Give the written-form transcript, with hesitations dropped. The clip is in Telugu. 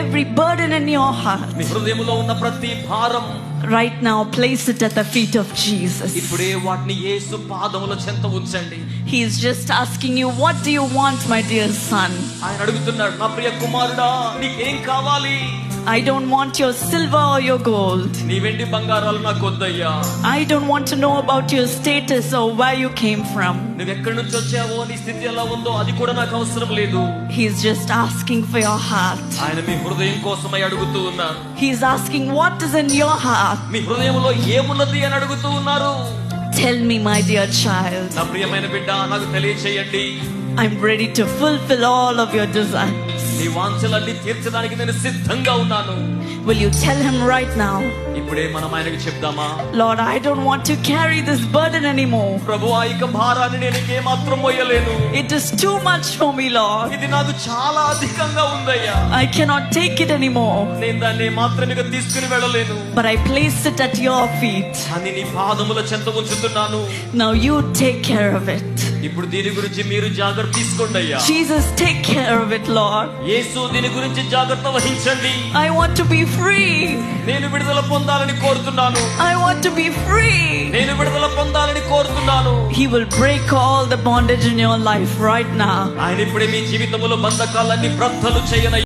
Every burden in your heart, మీ హృదయములో ఉన్న ప్రతి భారం right now place it at the feet of Jesus. ఇప్పుడే వాటిని యేసు పాదముల చెంత ఉంచండి. He is just asking you, what do you want, my dear son? ఆయన అడుగుతున్నాడు, నా ప్రియ కుమారుడా, నీకేం కావాలి? I don't want your silver or your gold. నీ వెండి బంగారాలు నాకు వద్దయ్యా. I don't want to know about your status or where you came from. నువ్వు ఎక్కడి నుంచి వచ్చావో, నీ స్థితి ఎలా ఉందో అది కూడా నాకు అవసరం లేదు. He is just asking for your heart. ఆయన మీ హృదయం కోసమై అడుగుతూ ఉన్నారు. He is asking what is in your heart. మీ హృదయంలో ఏమున్నది అని అడుగుతూ ఉన్నారు. Tell me, my dear child. నా ప్రియమైన బిడ్డ, నాకు తెలియచేయండి. I'm ready to fulfill all of your desires. నీ వాంఛలన్నీ తీర్చడానికి నేను సిద్ధంగా ఉన్నాను. Will you tell him right now? ఇప్పుడే మనం ఆయనకి చెప్దామా? Lord, I don't want to carry this burden anymore. ప్రభువా, ఇక భారాన్ని నేను ఏమాత్రం మోయలేను. It is too much for me, Lord. ఇది నాకు చాలా అధికంగా ఉందయ్యా. I cannot take it anymore. నేను దాన్ని మాత్రం ఇక తీసుకుని వెళ్ళలేను. But I place it at your feet. అని నీ పాదముల చెంత ఉంచుతున్నాను. Now you take care of it. ఇప్పుడు దీని గురించి మీరు జాగ్రత్త తీసుకోండి అయ్యా. Jesus, take care of it, Lord. యేసు, దీని గురించి జాగ్రత్త వహించండి. I want to be free. నేను విడుదల పొందాలని కోరుతున్నాను. I want to be free. నేను విడుదల పొందాలని కోరుతున్నాను. He will break all the bondage in your life right now. ఆయన ఇప్పుడే మీ జీవితంలో బంధకాలన్నీ బ్రద్దలు చేయన